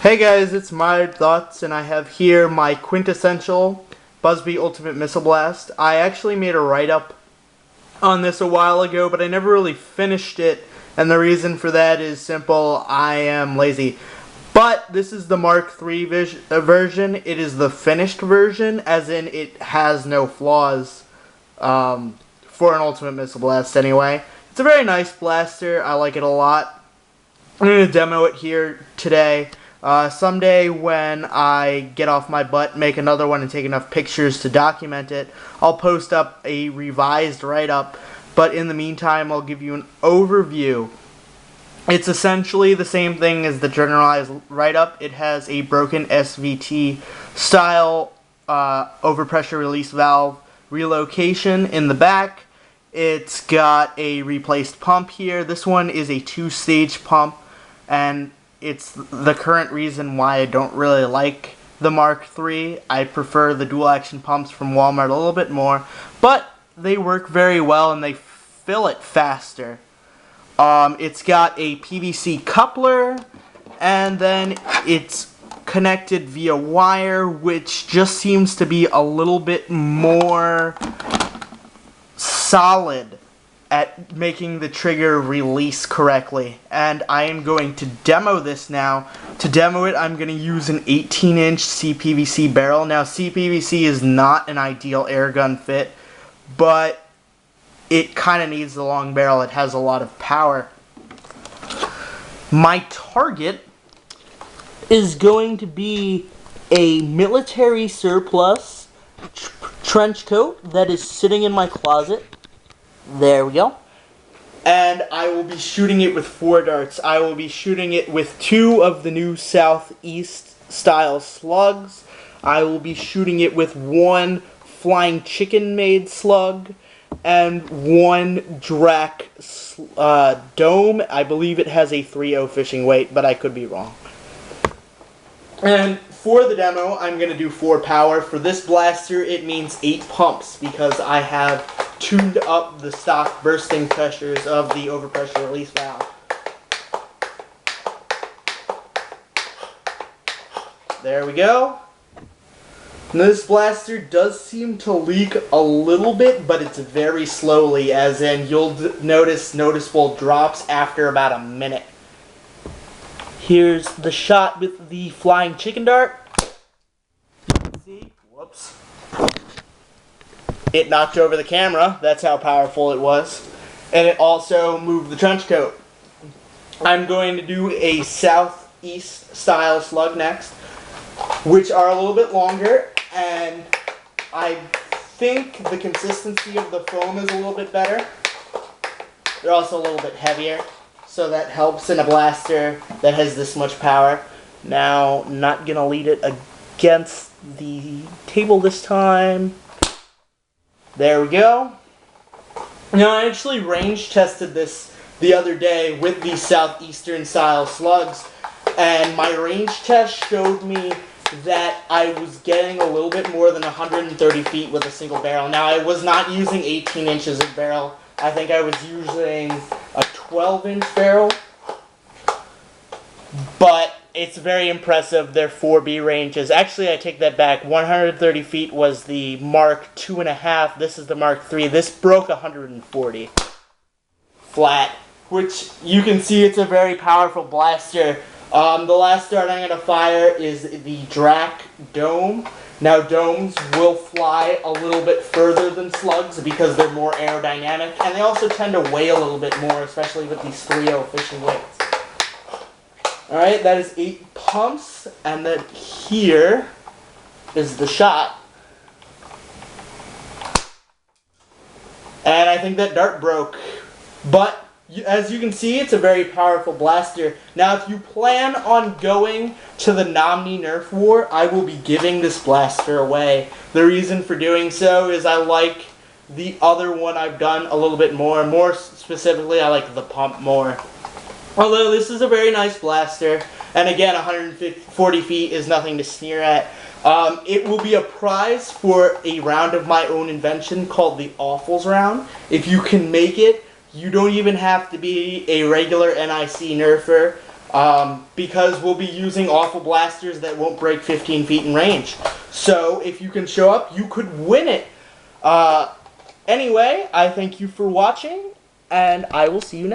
Hey guys, it's my thoughts, and I have here my Quintessential Ultimate Missile Blast. I actually made a write-up on this a while ago, but I never really finished it, and the reason for that is simple: I am lazy. But this is the Mark III version. It is the finished version, as in it has no flaws for an Ultimate Missile Blast anyway. It's a very nice blaster. I like it a lot. I'm going to demo it here today. Someday when I get off my butt, make another one, and take enough pictures to document it, I'll post up a revised write-up, but in the meantime I'll give you an overview. It's essentially the same thing as the generalized write-up. It has a broken SVT style overpressure release valve relocation in the back. It's got a replaced pump here. This one is a two-stage pump, and it's the current reason why I don't really like the Mark III. I prefer the dual-action pumps from Walmart a little bit more, but they work very well and they fill it faster. It's got a PVC coupler, and then it's connected via wire, which just seems to be a little bit more solid at making the trigger release correctly. And I am going to demo this now. To demo it, I'm going to use an 18-inch CPVC barrel. Now, CPVC is not an ideal airgun fit, but it kind of needs the long barrel. It has a lot of power. My target is going to be a military surplus trench coat that is sitting in my closet. There we go. And I will be shooting it with 4 darts. I will be shooting it with 2 of the new Southeast style slugs. I will be shooting it with 1 Flying Chicken made slug and 1 Drac dome. I believe it has a 3.0 fishing weight, but I could be wrong. And for the demo, I'm going to do 4 power. For this blaster, it means 8 pumps because I have tuned up the stock bursting pressures of the overpressure release valve. There we go. Now, this blaster does seem to leak a little bit, but it's very slowly, as in you'll notice noticeable drops after about a minute. Here's the shot with the Flying Chicken dart. You can see, whoops. It knocked over the camera. That's how powerful it was. And it also moved the trench coat. I'm going to do a Southeast style slug next, which are a little bit longer, and I think the consistency of the foam is a little bit better. They're also a little bit heavier, so that helps in a blaster that has this much power. Now, not gonna lead it against the table this time. There we go. Now, I actually range tested this the other day with the Southeastern style slugs, and my range test showed me that I was getting a little bit more than 130 feet with a single barrel. Now, I was not using 18 inches of barrel. I think I was using a 12-inch barrel, but it's very impressive. Their 4B ranges. Actually, I take that back. 130 feet was the Mark 2.5. This is the Mark III. This broke 140 flat, which you can see it's a very powerful blaster. The last dart I'm going to fire is the Drac dome. Now, domes will fly a little bit further than slugs because they're more aerodynamic, and they also tend to weigh a little bit more, especially with these 3.0 fishing weights. Alright, that is 8 pumps, and then here is the shot. And I think that dart broke. But, as you can see, it's a very powerful blaster. Now, if you plan on going to the Nomni Nerf War, I will be giving this blaster away. The reason for doing so is I like the other one I've done a little bit more. More specifically, I like the pump more. Although this is a very nice blaster, and again, 140 feet is nothing to sneer at. It will be a prize for a round of my own invention called the Awfuls round. If you can make it, you don't even have to be a regular NIC nerfer. because we'll be using awful blasters that won't break 15 feet in range. So if you can show up, you could win it. Anyway, I thank you for watching, and I will see you next time.